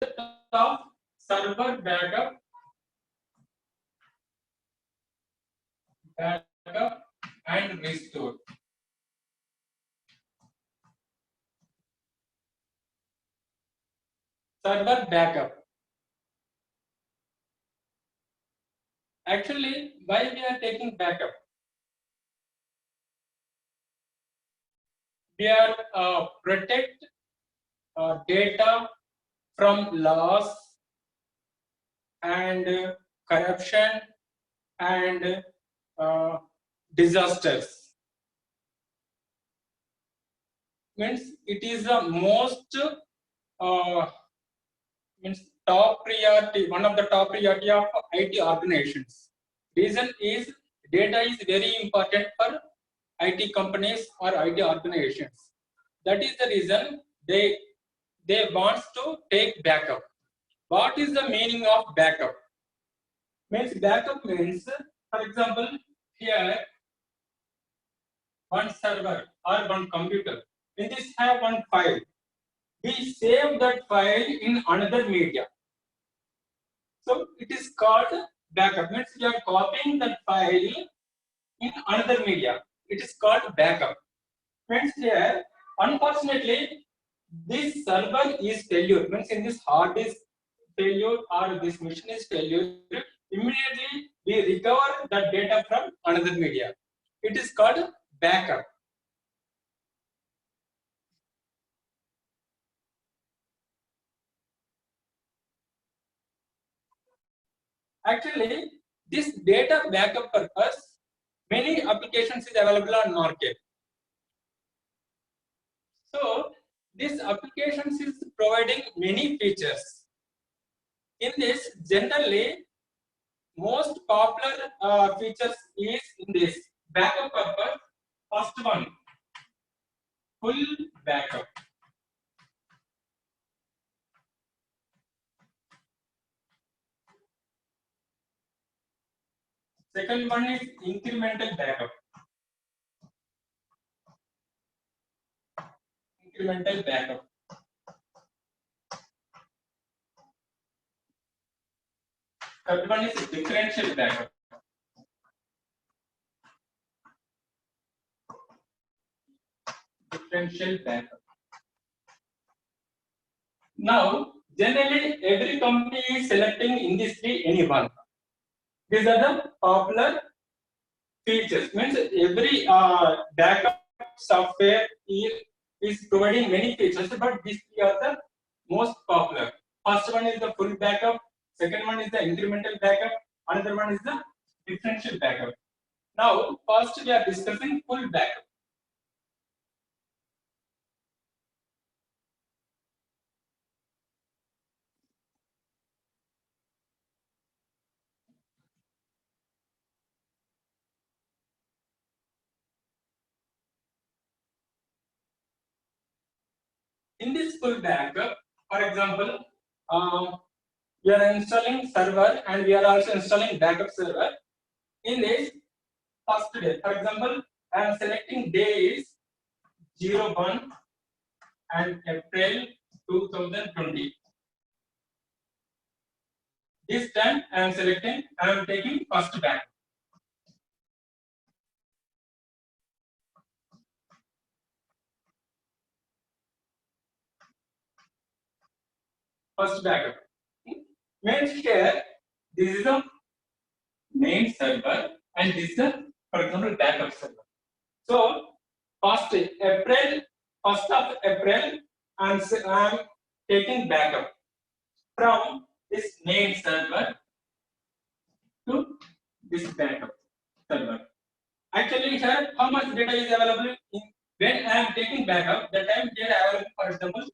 of server backup and restore. Server backup. Actually, why we are taking backup? We are protect data from loss and corruption and disasters. Means it is the most means top priority, one of the top priority of IT organizations. Reason is data is very important for IT companies or IT organizations. That is the reason they want to take backup. What is the meaning of backup? Means backup means, for example, here one server or one computer. In this have one file. We save that file in another media. So it is called backup. Means we are copying that file in another media. It is called backup. Means here, unfortunately, this server is failure. Means in this hard disk failure or this machine is failure, immediately we recover that data from another media. It is called backup. Actually, this data backup purpose, many applications is available on market. So this applications is providing many features. In this, generally, most popular features is in this backup purpose. First one, full backup. Second one is incremental backup. Incremental backup. Third one is differential backup. Differential backup. Now, generally, every company is selecting in this three any one. These are the popular features. Means every backup software is providing many features, but these three are the most popular. First one is the full backup. Second one is the incremental backup. Another one is the differential backup. Now, first we are discussing full backup. In this full backup, for example, we are installing server and we are also installing backup server. In this first day, for example, I am selecting day is 01 and April 2020. This time I am selecting, I am taking first backup. First backup. Means here, this is the main server and this is the, for example, backup server. So, first April, 1st of April, I am taking backup from this main server to this backup server. Actually, here, how much data is available in, when I am taking backup? The time data available, for example,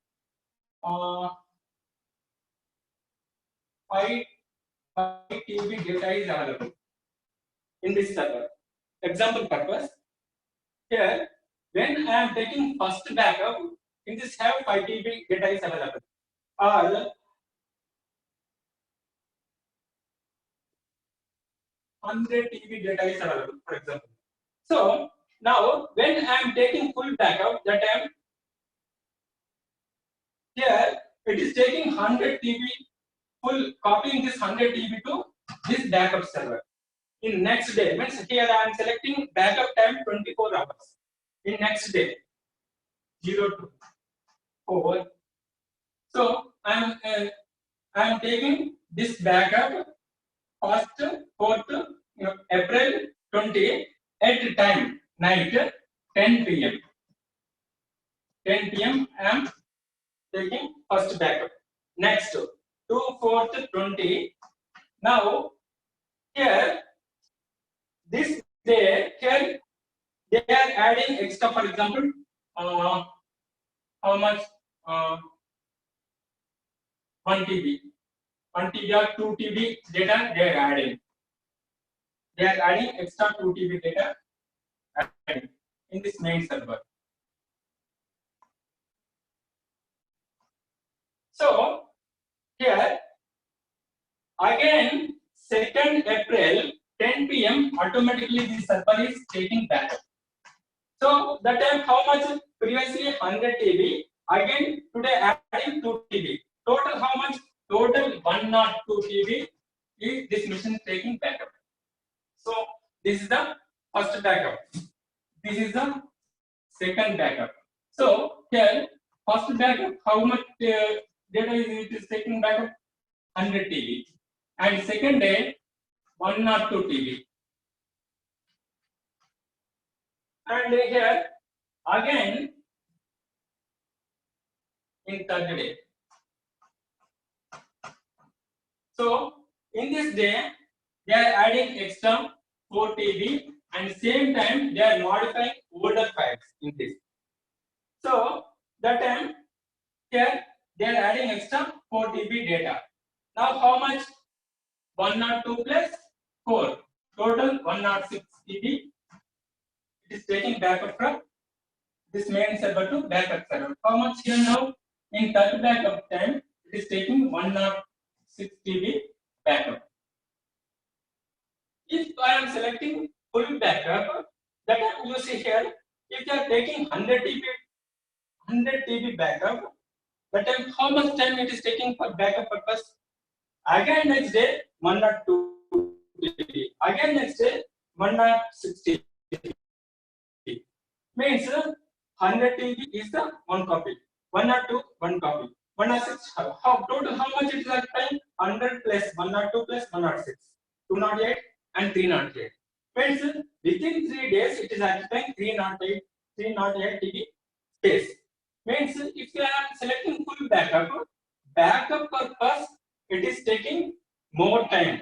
5 TB data is available in this server. Example purpose. Here, when I am taking first backup, in this have 5 TB data is available. Or 100 TB data is available, for example. So now, when I am taking full backup, that time here it is taking 100 TB full, copying this 100 TB to this backup server. In next day, means here I am selecting backup time 24 hours. In next day, 0 to 4. So I am taking this backup first 4th April 20 at time night 10 p.m. 10 p.m. I am taking first backup. Next 2/4/20. Now here this day here they are adding extra. For example, how much? 1 TB, 1 TB or 2 TB data they are adding. They are adding extra 2 TB data in this main server. So here again 2nd April 10 p.m. automatically this server is taking backup. So that time how much? Previously 100 TB. Again today adding 2 TB. Total how much? Total 102 TB is this machine taking backup. So this is the first backup. This is the second backup. So here first backup how much data it is taking backup? 100 TB. And second day 102 TB. And here again in third day. So in this day they are adding extra 4 TB and same time they are modifying older files in this. So that time here they are adding extra 4 TB data. Now how much? 102 plus 4. Total 106 TB. It is taking backup from this main server to backup server. How much here now? In third backup time it is taking 106 TB backup. If I am selecting full backup, that you see here, if you are taking 100 TB backup, that time how much time it is taking for backup purpose? Again next day 102 TB. Again next day 106 TB. Means 100 TB is the one copy. 102 one copy. 106 how total how much it is at time? 100 plus 102 plus 106. 208 and 308. Means within 3 days it is occupying 308 TB space. Means if you are selecting full backup purpose it is taking more time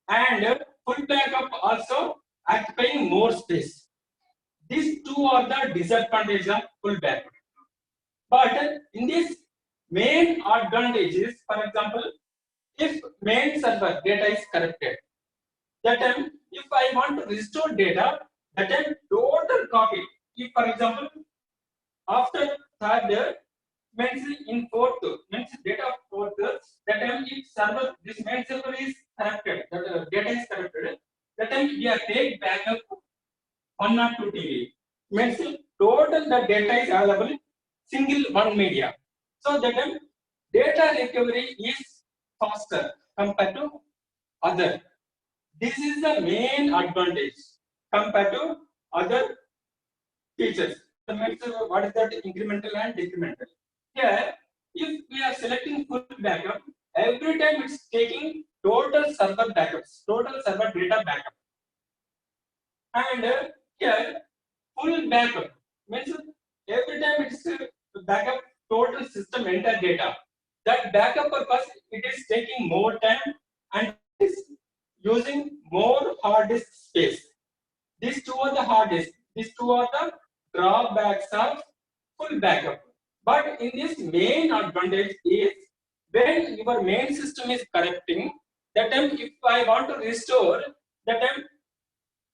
and full backup also occupying more space. These two are the disadvantages of full backup. But in this main advantages, for example, if main server data is corrupted, that time if I want to restore data, that time total copy. If for example after third means in fourth means data of fourth, that time if server this main server is corrupted, that data is corrupted, that time we are take backup 102 TB. Means total the data is available single one media. So that time data recovery is faster compared to other. This is the main advantage compared to other features. What is that? Incremental and decremental. Here, if we are selecting full backup, every time it's taking total server backups, total server data backup. And here, full backup means every time it's backup total system entire data. That backup purpose it is taking more time and is using more hard disk space. These two are the hard disk. These two are the drawbacks of full backup. But in this main advantage is when your main system is corrupting, that time if I want to restore, that time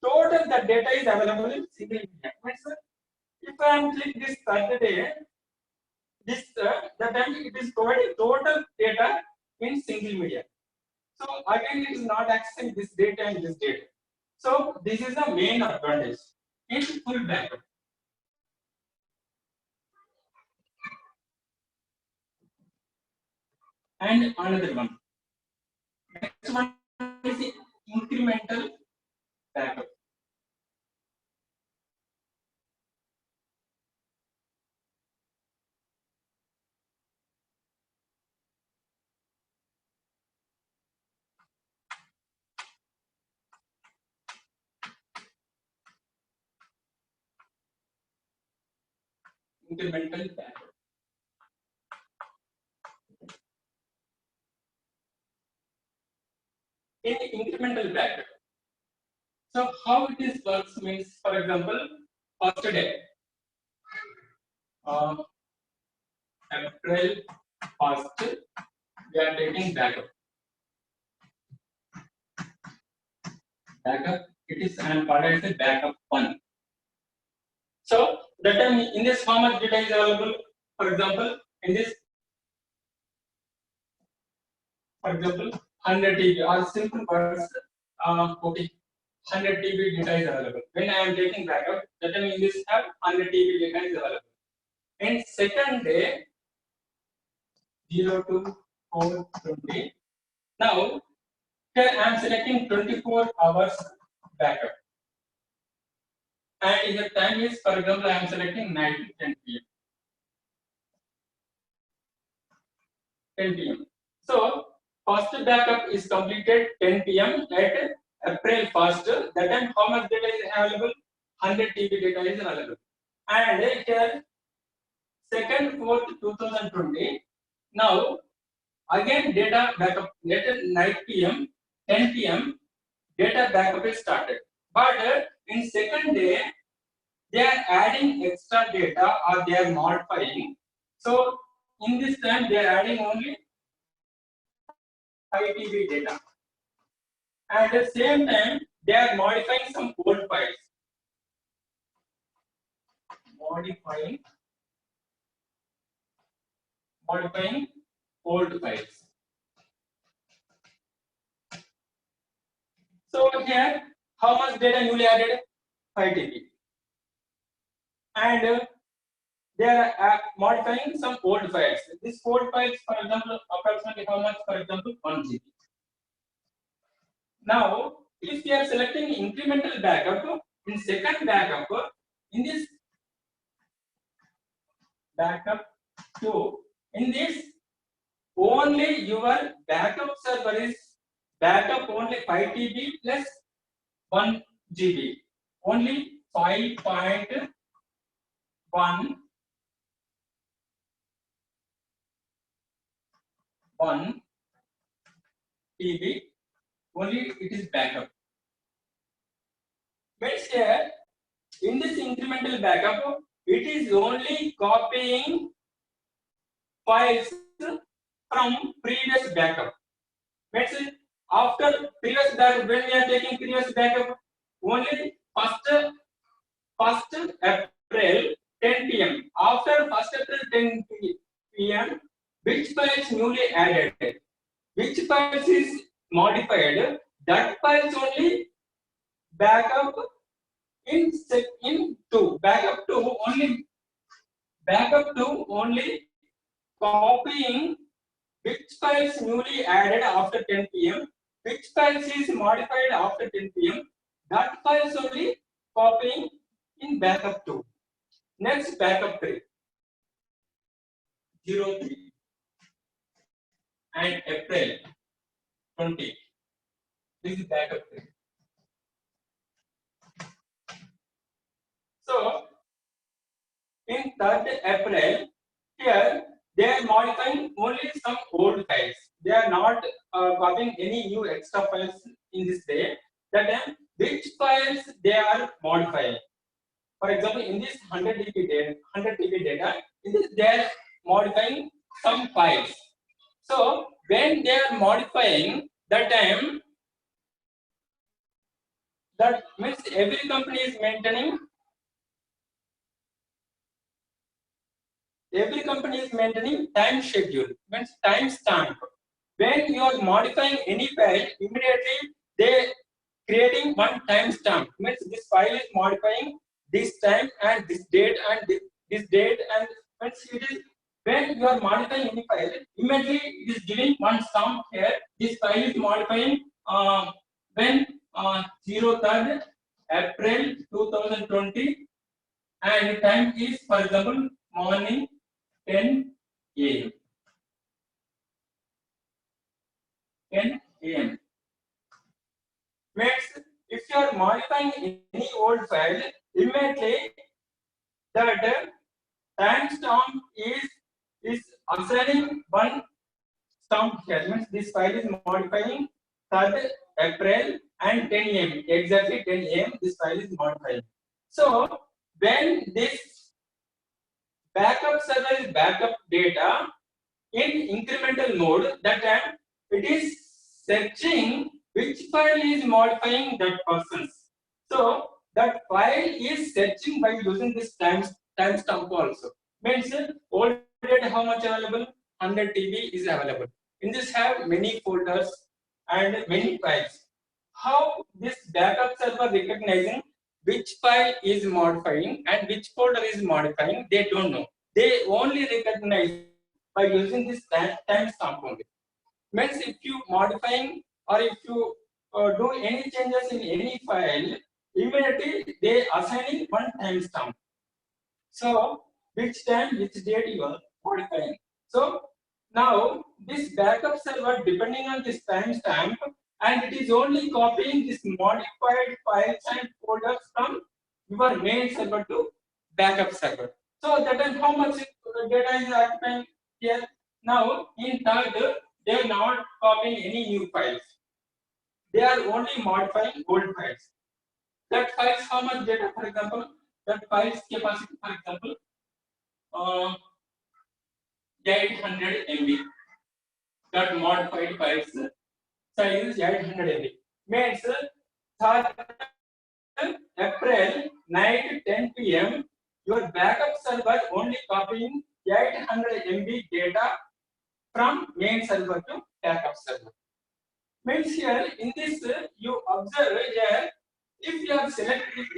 total the data is available in single media. If I am click this Saturday, this the time it is providing total data in single media. So again it is not accessing this data and this data. So this is the main advantage in full backup. and another one. Next one is the incremental backup. Incremental backup. In incremental backup, so how it is works means, for example, first day, April 1st, we are taking backup. Backup, it is and called as a backup 1. So that time in this how much data is available? For example, in this, for example, 100 TB or simple words, okay, 100 TB data is available. When I am taking backup, that time in this have 100 TB data is available. And second day, 0 to 420. Now here I am selecting 24 hours backup. And in the time is, for example, I am selecting 9 to 10 p.m. 10 p.m. So first backup is completed 10 p.m. at April 1st. That time how much data is available? 100 TB data is available. And here 2nd 4th 2020. Now again data backup later 9 p.m. 10 p.m. data backup is started. But in second day they are adding extra data or they are modifying. So in this time they are adding only 5 TB data. At the same time, they are modifying some old files. Modifying old files. So here, how much data newly added? 5 TB. And they are modifying some old files. These old files, for example, approximately how much? For example, 1 GB. Now, if we are selecting incremental backup, in second backup, in this backup 2, in this only your backup server is backup only 5 TB plus 1 GB, only 5.1 TB, only it is backup. Means here in this incremental backup, it is only copying files from previous backup. Means after previous backup, when we are taking previous backup, only first April 10 p.m. After 1st April 10 p.m., which files newly added, which files is modified, that files only backup in 2. Backup 2 only copying which files newly added after 10 p.m., which files is modified after 10 p.m. That files only copying in backup 2. Next backup 3, 03 and April 20. This is backup 3. So in 3rd April, here they are modifying only some old files. They are not copying any new extra files in this day. That time, which files they are modifying? For example, in this 100 TB data, in this they are modifying some files. So when they are modifying, that time, that means every company is maintaining. Every company is maintaining time schedule, means time stamp. When you are modifying any file, immediately they creating one time stamp. Means this file is modifying this time and this date and this date, and means it is when you are modifying any file, immediately it is giving one stamp here. This file is modifying when 03rd April 2020, and time is, for example, morning 10 a.m. 10 a.m. Means if you are modifying any old file, immediately that timestamp is assigning one stamp here. Means this file is modifying 3rd April and 10 a.m. exactly 10 a.m. This file is modifying. So when this backup server is backup data in incremental mode, that time it is searching which file is modifying that person's. So that file is searching by using this timestamp also. Means old data how much available? 100 TB is available. In this have many folders and many files. How this backup server recognizing which file is modifying and which folder is modifying, they don't know. They only recognize by using this timestamp only. Means if you modifying or if you do any changes in any file, immediately they assigning one timestamp. So which time, which date you are modifying. So now this backup server depending on this timestamp, and it is only copying this modified files and folders from your main server to backup server. So that is how much data is occupying here. Now in third, they are not copying any new files. They are only modifying old files. That files how much data, for example, that files capacity, for example, 800 MB. That modified files size is 800 MB. Means 3rd April night 10 p.m. your backup server only copying 800 MB data from main server to backup server. Means here in this you observe here, if you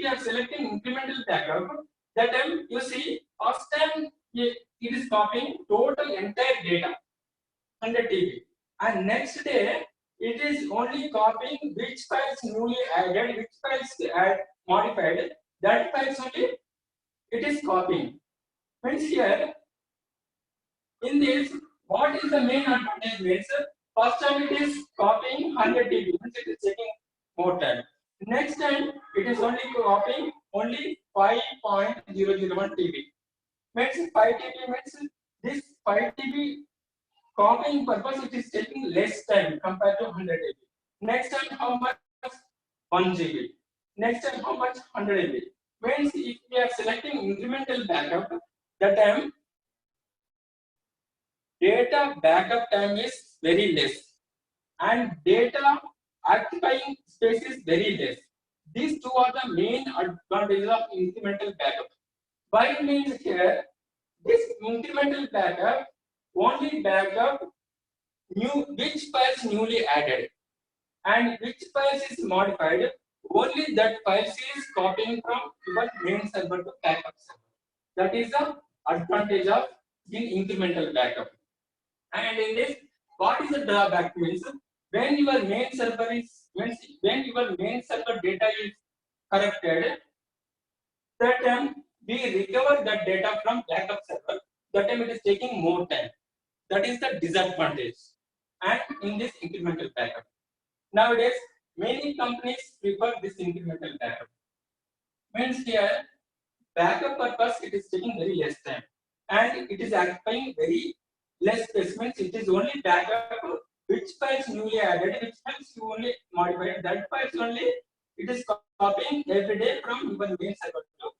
are selecting incremental backup, that time you see first time it is copying total entire data 100 TB, and next day it is only copying which files newly added, which files modified, that files only it is copying. Means here in this, what is the main advantage? Means first time it is copying 100 TB, means it is taking more time. Next time it is only copying only 5.001 TB. Means 5 TB means this 5 TB copying purpose it is taking less time compared to 100 TB. Next time how much? 1 GB. Next time how much? 100 MB. Means if we are selecting incremental backup, the time data backup time is very less and data occupying space is very less. These two are the main advantages of incremental backup. Why means here this incremental backup only backup which files newly added and which files is modified, only that files is copying from your main server to backup server. That is the advantage of in incremental backup. And in this, what is the drawback? Means when your main server data is corrupted, that time we recover that data from backup server. That time it is taking more time. That is the disadvantage. And in this incremental backup, nowadays many companies prefer this incremental backup. Means here backup purpose it is taking very less time and it is occupying very less space. Means it is only backup which files newly added, which files you only modified, that files only it is copying every day from your main server to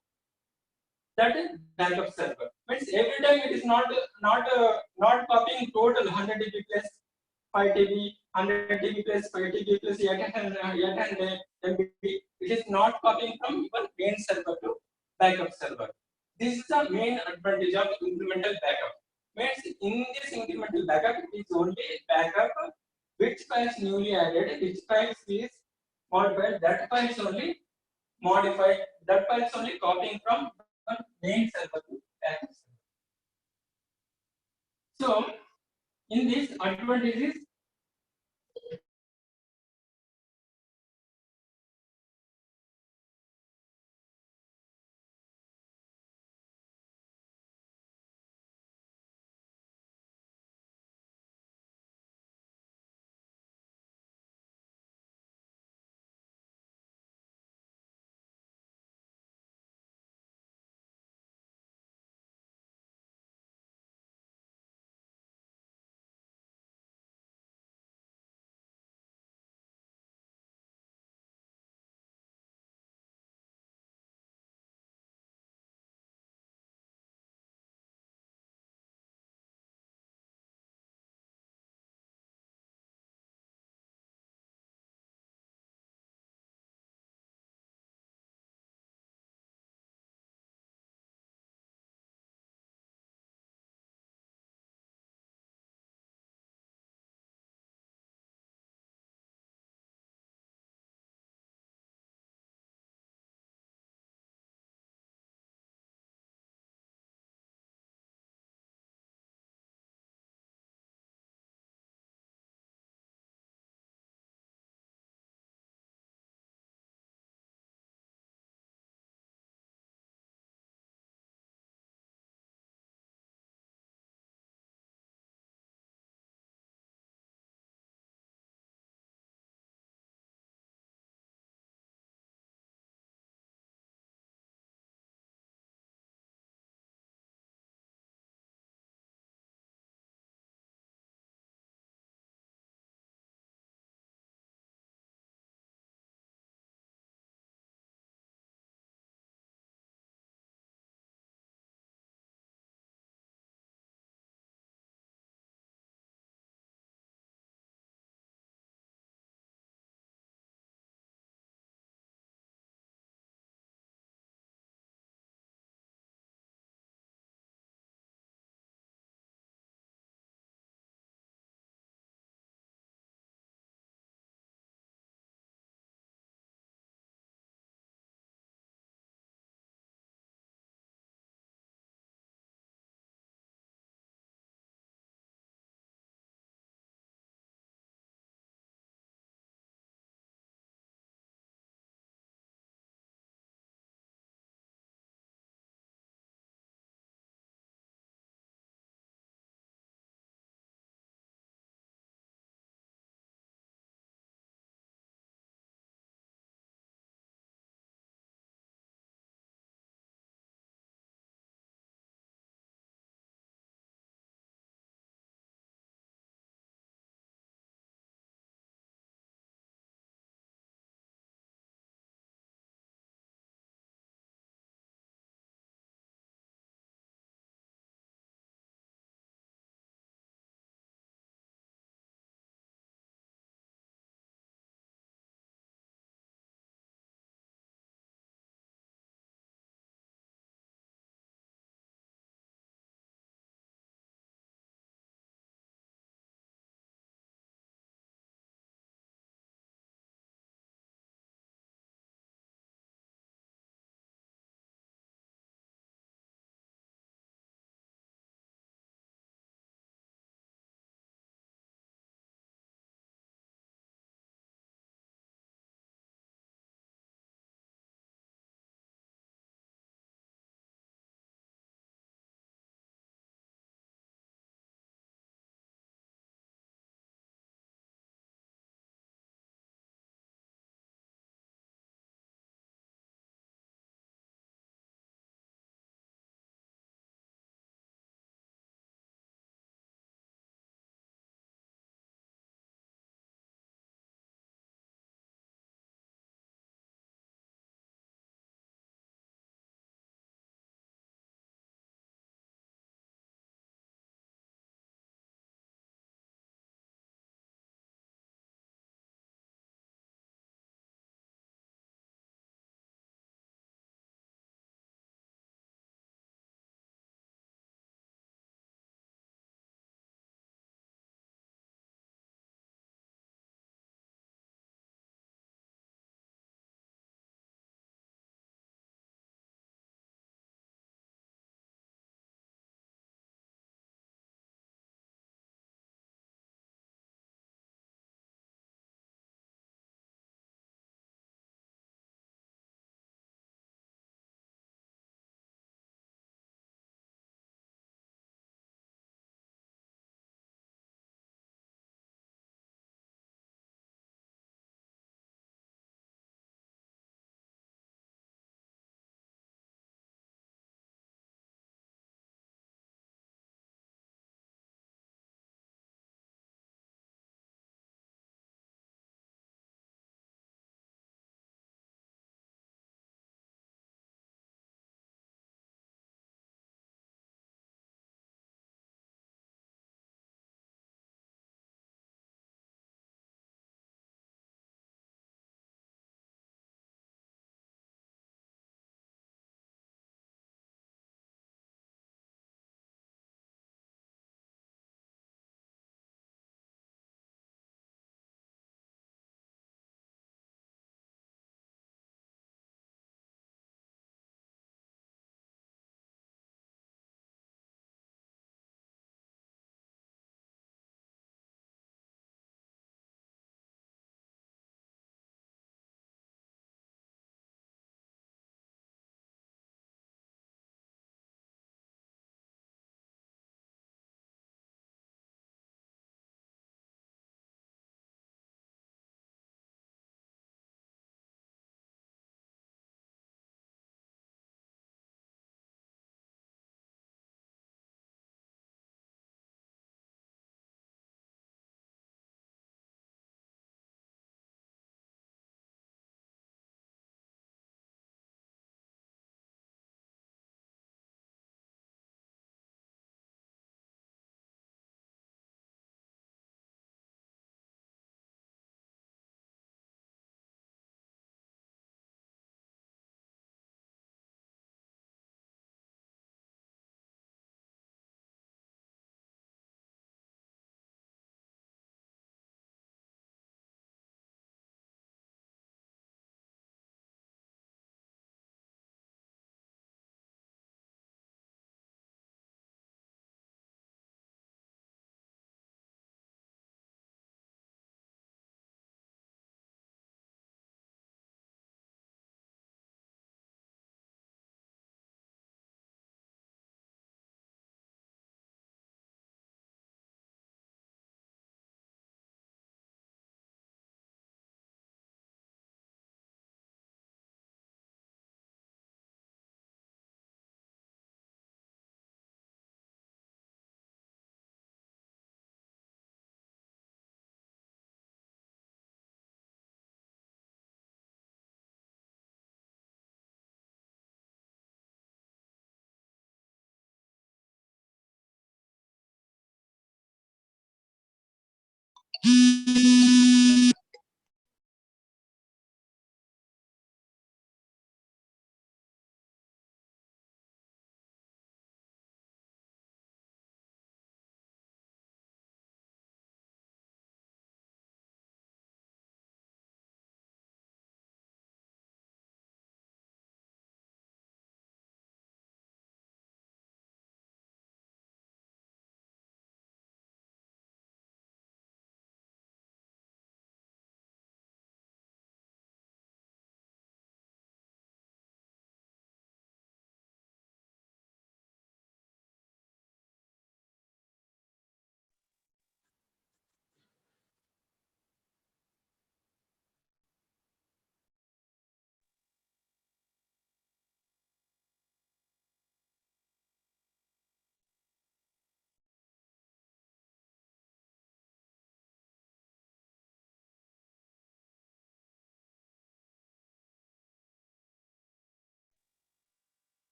that is backup server. Means every time it is not copying total 100 TB plus 5 TB, 100 TB plus 5 TB plus 800 MB. It is not copying from your main server to backup server. This is the main advantage of incremental backup. Means in this incremental backup, it is only backup which files newly added, which files is modified, that files only modified, that files only copying from main server to backup server. So in this advantage is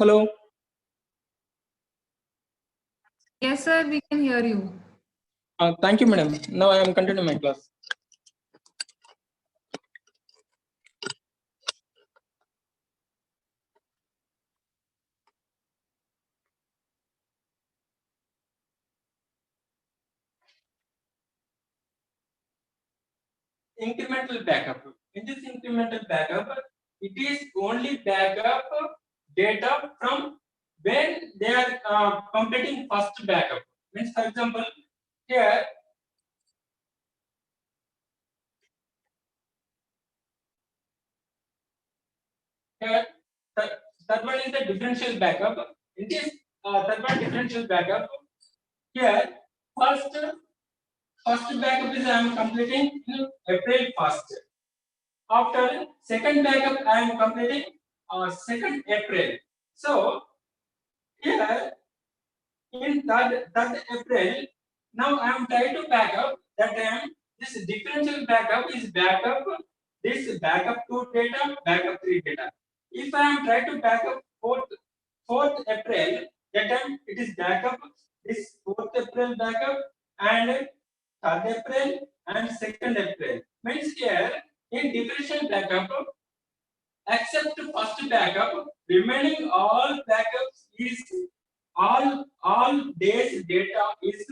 Hello. Yes, sir, we can hear you. Thank you, madam. Now I am continuing my class. Incremental backup. In this incremental backup, it is only backup data from when they are completing first backup. Means, for example, here that one is the differential backup. In this that one differential backup, here first backup is I am completing in April 1st. After second backup, I am completing 2nd April. So here in third April, now I am trying to back up that time. This differential backup is backup this backup 2 data, backup 3 data. If I am trying to back up 4th April, that time it is backup this 4th April backup and 3rd April and 2nd April. Means here in differential backup, except first backup, remaining all backups is all days data is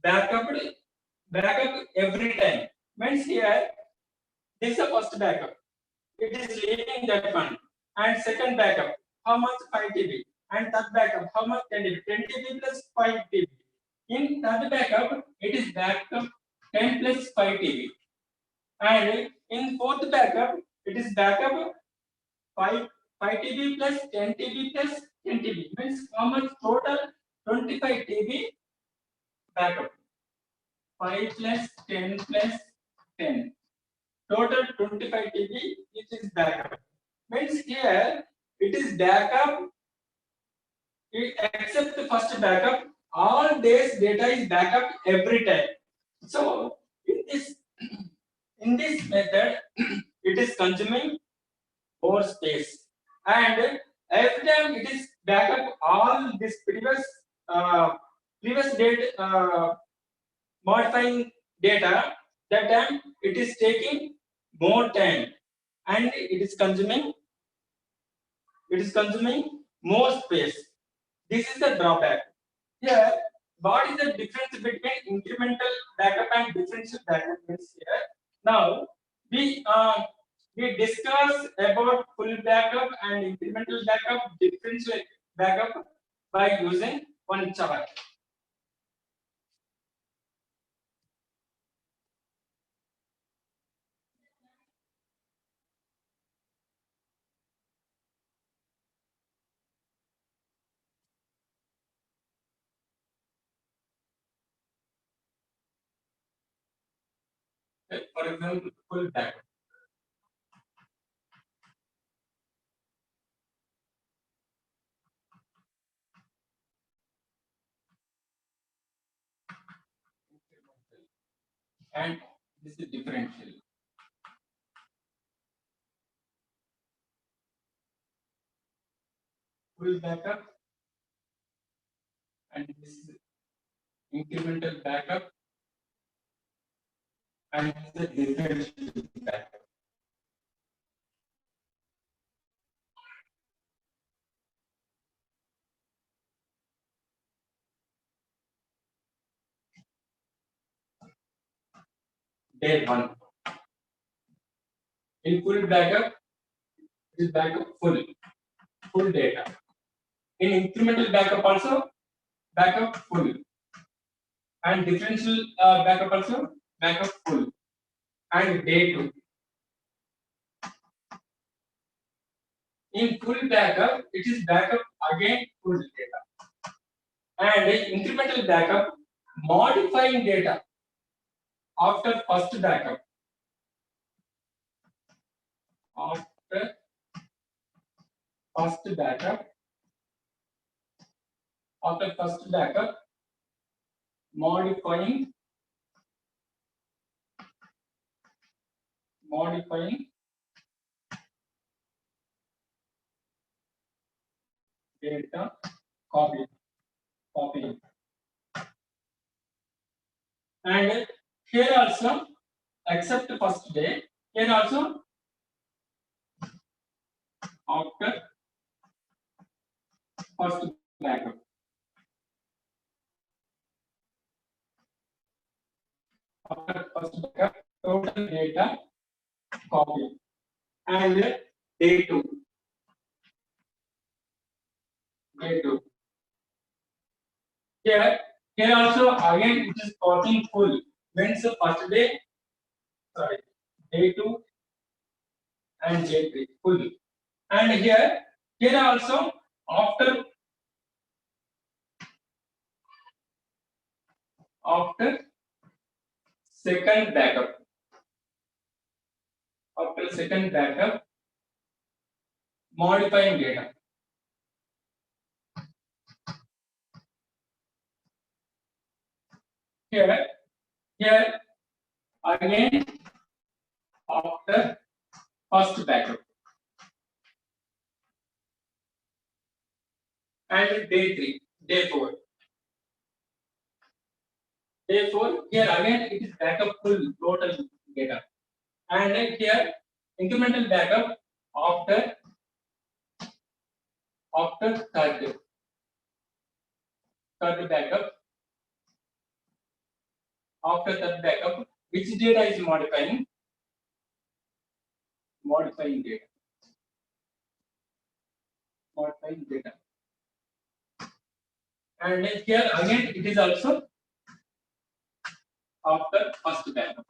backup every time. Means here this is the first backup. It is leaving that one. And second backup, how much 5 TB? And third backup, how much 10 TB? 10 TB plus 5 TB. In third backup, it is backup 10 plus 5 TB. And in fourth backup, it is backup 5 TB plus 10 TB plus 10 TB. Means how much total? 25 TB backup. 5 plus 10 plus 10. Total 25 TB, which is backup. Means here it is backup, except the first backup, all days data is backup every time. So in this method, it is consuming more space, and every time it is backup all this previous date modifying data. That time it is taking more time, and it is consuming more space. This is the drawback. Here, what is the difference between incremental backup and differential backup is here. Now we discuss about full backup and incremental backup, differential backup by using one chart. For example, full backup. And this is differential. Full backup, and this is incremental backup, and the differential backup. Day 1. In full backup, it is backup full data. In incremental backup also, backup full. And differential backup also, backup full. And day 2. In full backup, it is backup again full data. And in incremental backup, modifying data after first backup. After first backup, modifying data copy. And here also, except first day, here also after first backup. After first backup, total data copy. And day 2. Here also again it is copying full. Means first day, day 2 and day 3 full. And here also after second backup. After second backup, modifying data. Here again after first backup. And day 4. Day 4, here again it is backup full total data. And here incremental backup after third backup. After third backup, which data is modifying? Modifying data. And here again it is also after first backup.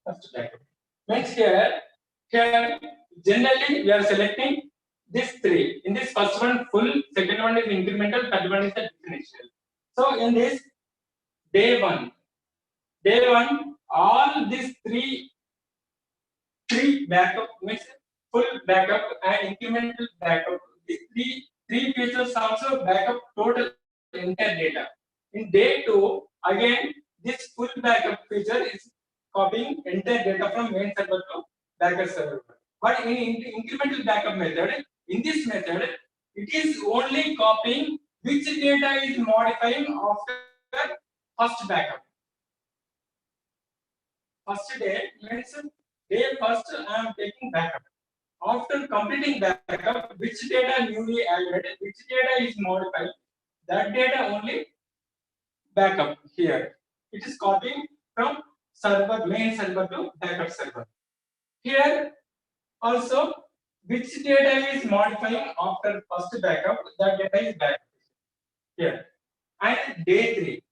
First backup. Next here generally we are selecting this 3. In this first one full, second one is incremental, third one is the differential. So in this day 1, all these three backup means full backup and incremental backup. These three features also backup total entire data. In day 2, again this full backup feature is copying entire data from main server to backup server. But in incremental backup method, in this method, it is only copying which data is modifying after first backup. First day means day first I am taking backup. After completing backup, which data newly added, which data is modified, that data only backup here. It is copying from server, main server to backup server. Here also, which data is modifying after first backup, that data is backup here. And day 3,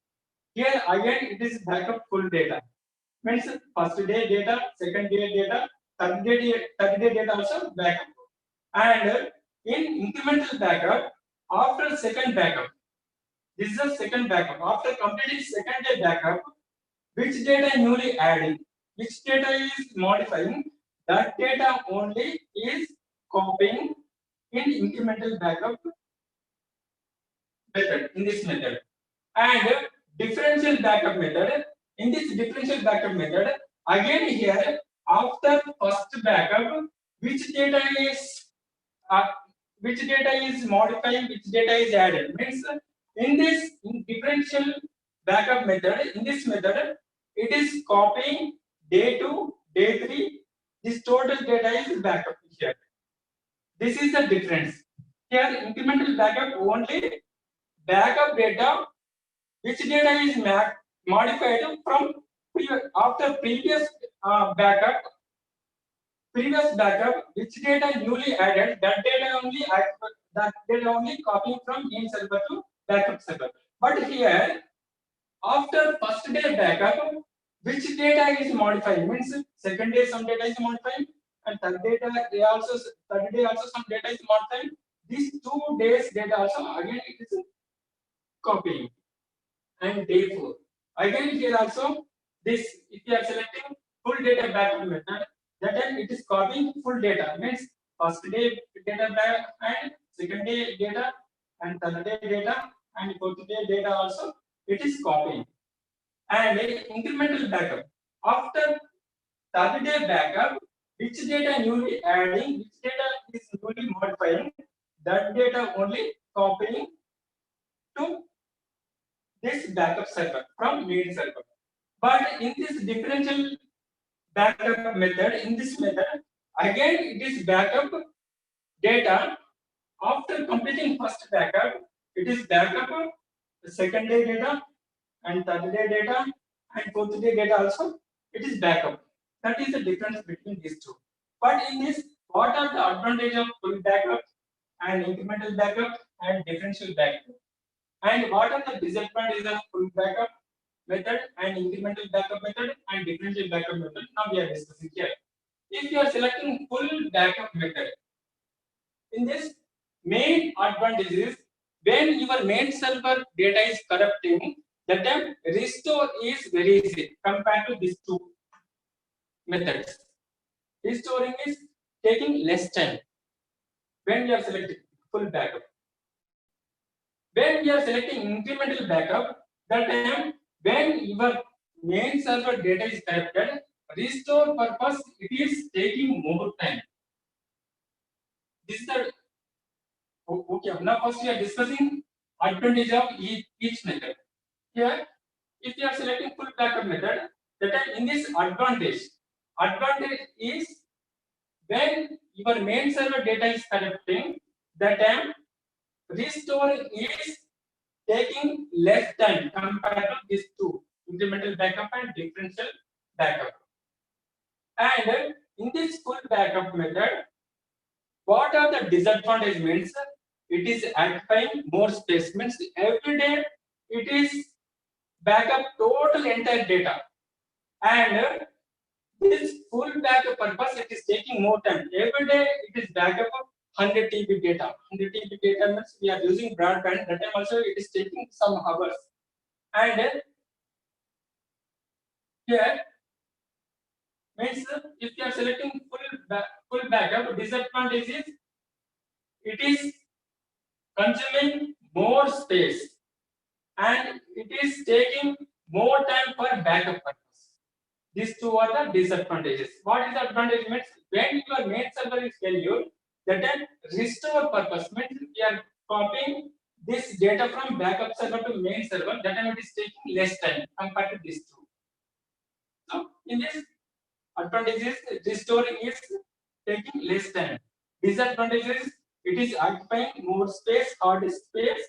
here again it is backup full data. Means first day data, second day data, third day data also backup. And in incremental backup, after second backup, this is the second backup. After completing second day backup, which data newly adding, which data is modifying, that data only is copying in incremental backup method, in this method. And differential backup method, in this differential backup method, again here after first backup, which data is modifying, which data is added. Means in differential backup method, in this method, it is copying day 2, day 3. This total data is backup here. This is the difference. Here incremental backup only backup data, which data is modified from after previous backup, which data newly added, that data only copying from main server to backup server. But here after first day backup, which data is modifying? Means second day some data is modifying, and third day also some data is modifying. These 2 days data also again it is copying. And day 4 again here also this, if you are selecting full data backup method, that time it is copying full data. Means first day data back and second day data and third day data and fourth day data also it is copying. And incremental backup, after third day backup, which data newly adding, which data is newly modifying, that data only copying to this backup server from main server. But in this differential backup method, in this method, again it is backup data after completing first backup. It is backup the second day data and third day data and fourth day data also. It is backup. That is the difference between these two. But in this, what are the advantage of full backup and incremental backup and differential backup? And what are the disadvantages of full backup method and incremental backup method and differential backup method? Now we are discussing here. If you are selecting full backup method, in this main advantage is when your main server data is corrupting, that time restore is very easy compared to these two methods. Restoring is taking less time when we are selecting full backup. When we are selecting incremental backup, that time when your main server data is corrupted, restore purpose it is taking more time. This is the okay. Now first we are discussing advantage of each method. Here, if you are selecting full backup method, that time in this advantage is when your main server data is corrupting, that time restore is taking less time compared to these two, incremental backup and differential backup. And in this full backup method, what are the disadvantages? Means it is occupying more space. Means every day it is backup total entire data, and this full backup purpose it is taking more time. Every day it is backup of 100 TB data. 100 TB data means we are using broadband. That time also it is taking some hours. And here means if you are selecting full backup, disadvantage is it is consuming more space and it is taking more time for backup purpose. These two are the disadvantages. What is the advantage? Means when your main server is failure, that time restore purpose means we are copying this data from backup server to main server. That time it is taking less time compared to these two. So in this advantages, restoring is taking less time. Disadvantages, it is occupying more space, hard space,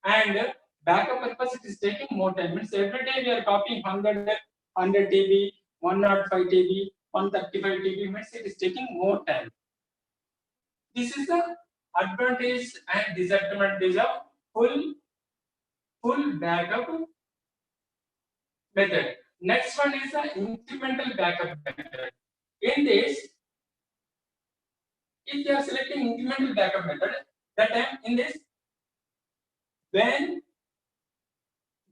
and backup purpose it is taking more time. Means every day we are copying 100 TB, 105 TB, 135 TB. Means it is taking more time. This is the advantage and disadvantage of full backup method. Next one is the incremental backup method. In this, if you are selecting incremental backup method, that time in this, when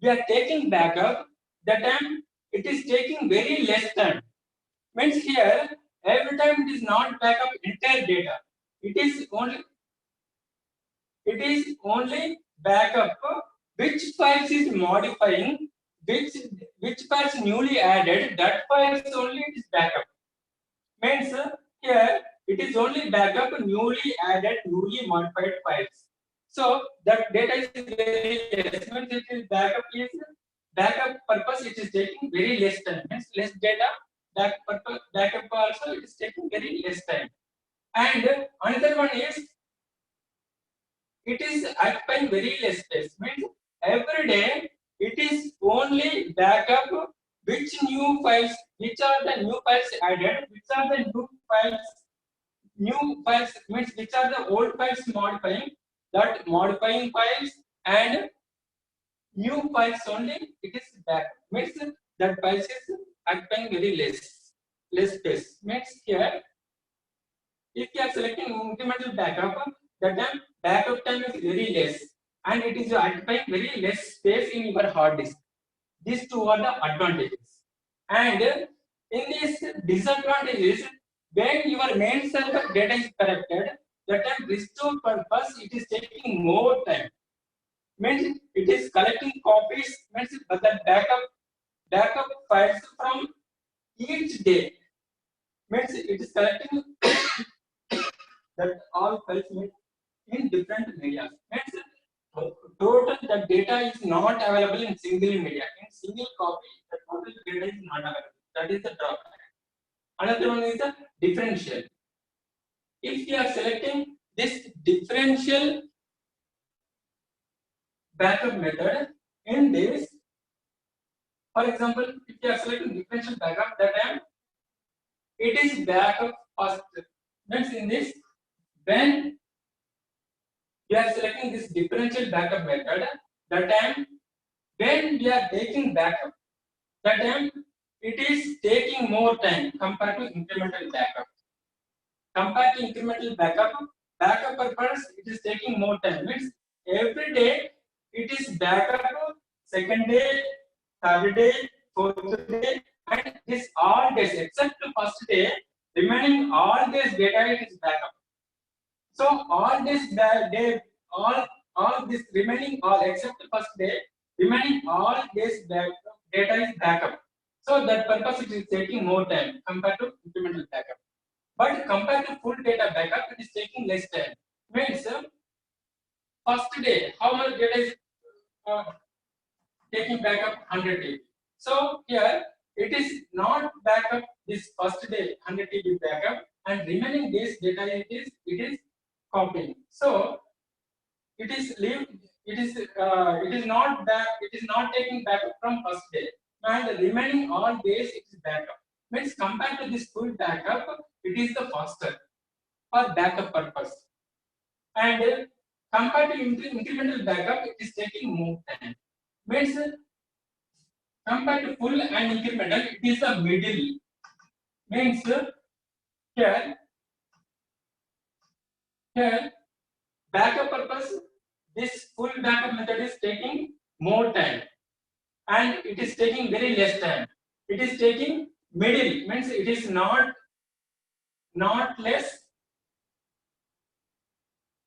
we are taking backup, that time it is taking very less time. Means here, every time it is not backup entire data. It is only backup which files is modifying, which files newly added, that files only it is backup. Means here it is only backup newly added, newly modified files. So that data is very less. Means it is backup purpose. It is taking very less time. Means less data. Backup also it is taking very less time. And another one is it is occupying very less space. Means every day it is only backup which new files, which are the new files added, which are the new files means which are the old files modifying, that modifying files and new files only it is backup. Means that files is occupying very less space. Means here if you are selecting incremental backup, that time backup time is very less and it is occupying very less space in your hard disk. These two are the advantages. And in these disadvantages, when your main server data is corrupted, that time restore purpose it is taking more time. Means it is collecting copies. Means but the backup files from each day. means it is collecting that all files in different media. Means total the data is not available in single media. In single copy, the total data is not available. That is the drawback. Another one is the differential. If you are selecting this differential backup method in this, for example, if you are selecting differential backup, that time it is backup first. Means in this, when we are selecting this differential backup method, that time when we are taking backup, that time it is taking more time compared to incremental backup. Compared to incremental backup purpose, it is taking more time. Means every day it is backup, second day, third day, fourth day, and this all days except the first day, remaining all days data it is backup. So all this day, all this remaining all except the first day, remaining all days data is backup. So that purpose it is taking more time compared to incremental backup. But compared to full data backup, it is taking less time. Means first day, how much data is taking backup 100 TB. So here it is not backup this first day 100 TB backup, and remaining days data it is copying. So it is leave it is not taking backup from first day, and the remaining all days it is backup. Means compared to this full backup, it is the faster for backup purpose, and compared to incremental backup, it is taking more time. Means compared to full and incremental, it is the middle. Means here backup purpose, this full backup method is taking more time, and it is taking very less time. It is taking middle, means it is not less.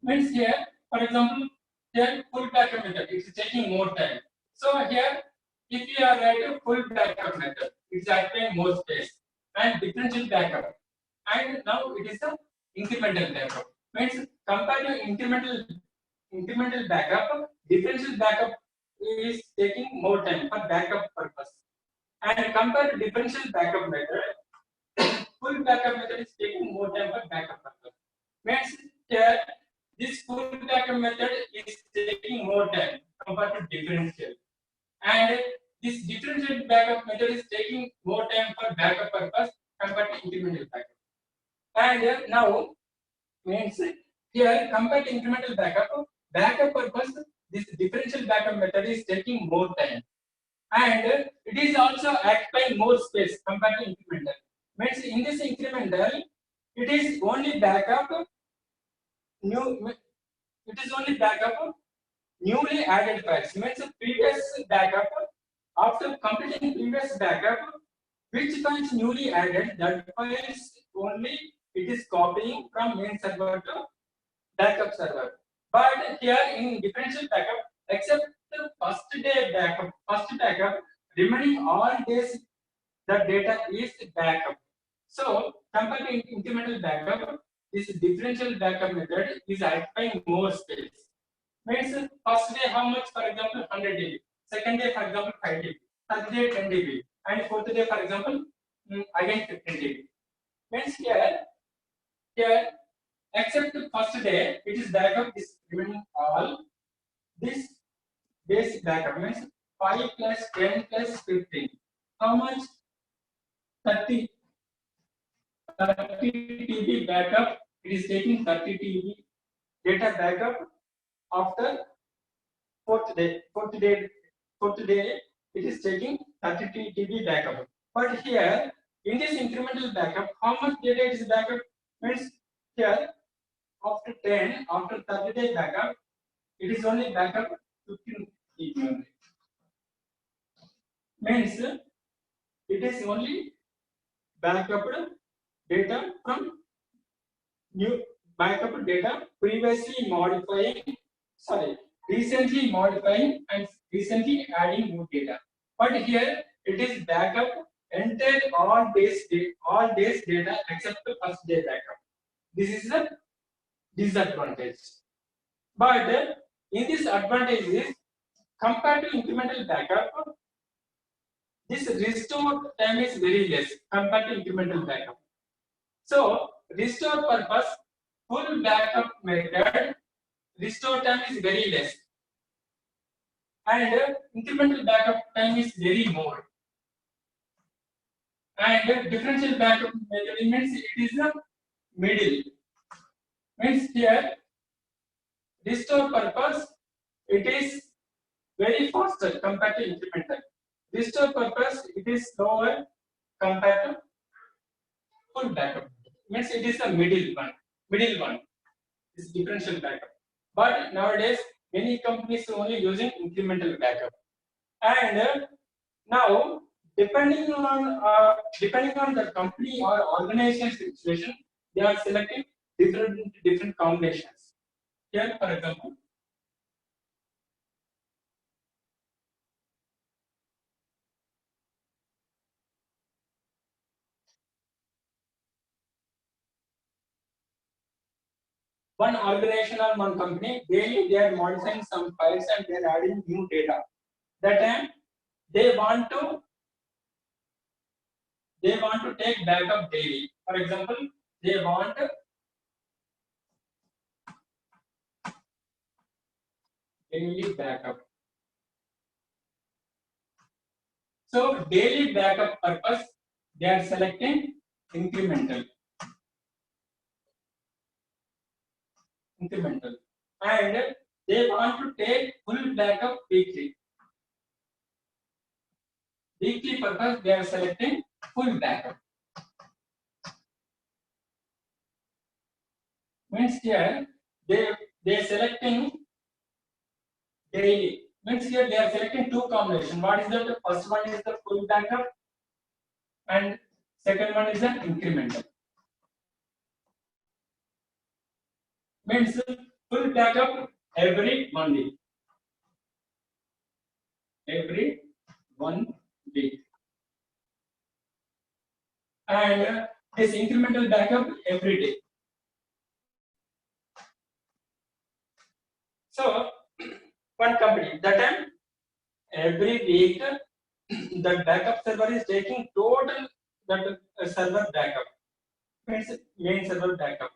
Means here, for example, here full backup method, it is taking more time. So here, if you are writing full backup method, it is occupying more space, and differential backup, and now it is a incremental backup. Means compared to incremental backup, differential backup is taking more time for backup purpose, and compared to differential backup method, full backup method is taking more time for backup purpose. Means here this full backup method is taking more time compared to differential, and this differential backup method is taking more time for backup purpose compared to incremental backup. And now means here compared to incremental backup purpose, this differential backup method is taking more time, and it is also occupying more space compared to incremental. Means in this incremental, it is only backup newly added files. Means previous backup, after completing previous backup, which files newly added, that files only it is copying from main server to backup server. But here in differential backup, except the first backup, remaining all days the data is backup. So compared to incremental backup, this differential backup method is occupying more space. Means first day how much? For example, 100 dB. Second day, for example, 5 dB. Third day, 10 dB. And fourth day, for example, again 15 dB. Means here, except the first day, it is backup is remaining all. This basic backup means 5 plus 10 plus 15. How much? 30 TB backup. It is taking 30 TB data backup after fourth day. It is taking 30 TB backup. But here in this incremental backup, how much data is backup? Means here after 30 day backup, it is only backup 15 TB only. Means it is only backup data from new backup data recently modifying and recently adding new data. But here it is backup enter all days data except the first day backup. This is the disadvantage. But in this advantage is compared to incremental backup, this restore time is very less compared to incremental backup. So restore purpose, full backup method, restore time is very less, and incremental backup time is very more. And differential backup method means it is a middle. Means here restore purpose it is very faster compared to incremental. Restore purpose it is slower compared to full backup. Means it is a middle one. Middle one is differential backup. But nowadays many companies are only using incremental backup. And now depending on the company or organization situation, they are selecting different combinations. Here, for example, one organization or one company daily they are modifying some files and they are adding new data. That time they want to take backup daily. For example, they want daily backup. So daily backup purpose, they are selecting incremental, and they want to take full backup weekly. Weekly purpose, they are selecting full backup. Means here they are selecting daily. Means here they are selecting two combinations. What is that? The first one is the full backup, and second one is the incremental. Means full backup every 1 week. Every 1 week. And this incremental backup every day. So one company that time every week the backup server is taking total that server backup, means main server backup,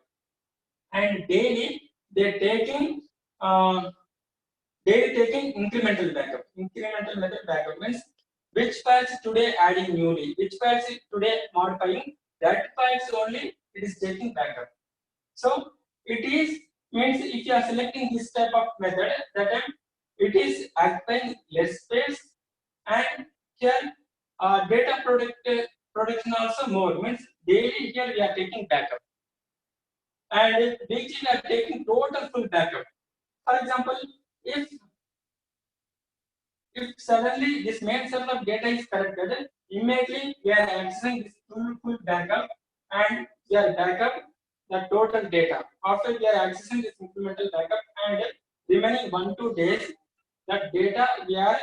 and daily they're taking incremental backup. Incremental method backup means which files today adding newly, which files today modifying, that files only it is taking backup. So it is means if you are selecting this type of method, that time it is occupying less space, and here data production also more, means daily here we are taking backup, and weekly we are taking total full backup. For example, if suddenly this main server data is corrupted, immediately we are accessing this full backup and we are backup the total data. After we are accessing this incremental backup and remaining 1-2 days, that data we are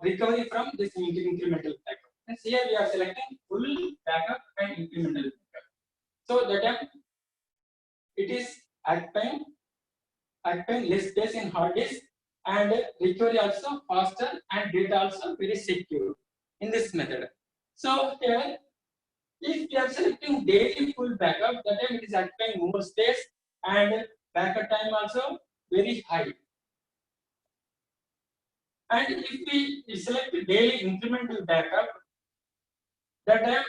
recovery from this incremental backup. And here we are selecting full backup and incremental backup. So that it is occupying less space in hard disk, and recovery also faster, and data also very secure in this method. So here, if you are selecting daily full backup, that time it is occupying more space and backup time also very high. And if we select daily incremental backup, that time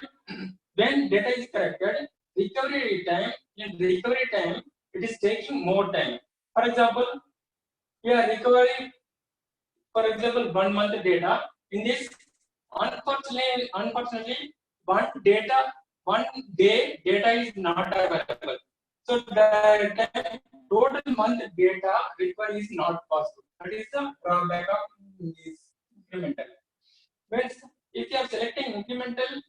when data is corrected, recovery time it is taking more time. For example, we are recovering, for example, 1 month data. In this, unfortunately, one day data is not available. So the total month data recovery is not possible. That is the drawback of this incremental. But if you are selecting incremental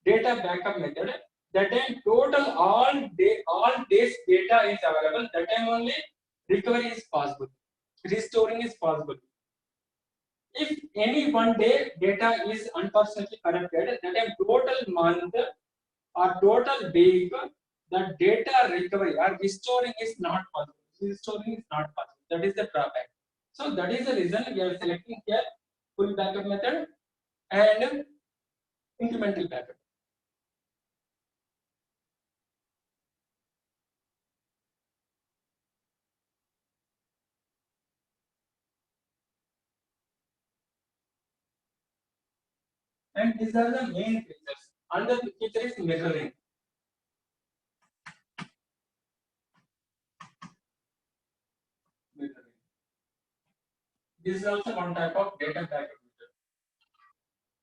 data backup method, that time total all days data is available. That time only recovery is possible, restoring is possible. If any one day data is unfortunately corrupted, that a total month or total week, the data recovery or restoring is not possible. Restoring is not possible. That is the drawback. So that is the reason we are selecting here full backup method and incremental backup. And these are the main features. Another feature is mirroring. Mirroring. This is also one type of data backup method.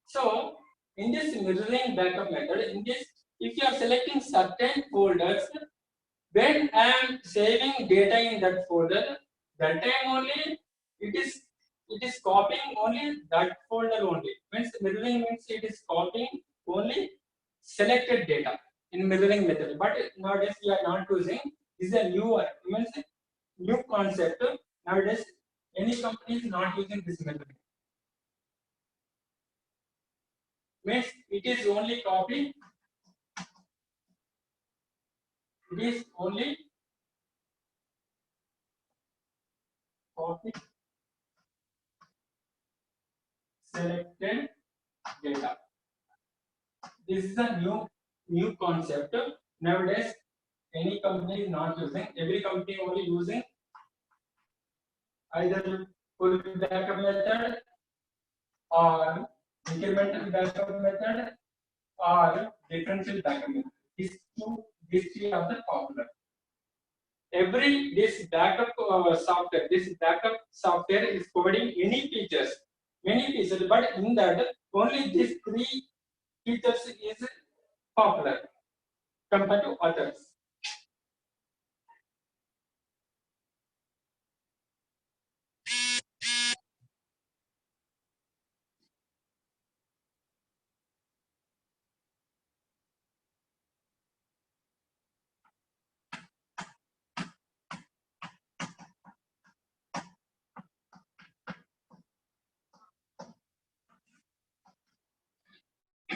So in this mirroring backup method, in this, if you are selecting certain folders, when I am saving data in that folder, that time only it is copying only that folder only. Means mirroring means it is copying only selected data in mirroring method. But nowadays we are not using. This is a new means new concept. Nowadays any company is not using this mirroring. Means it is only copy. It is only copy selected data. This is a new concept. Nowadays, any company is not using. Every company only using either full backup method or incremental backup method or differential backup method. These three are the popular. This backup software is providing any features, many features, but in that only these three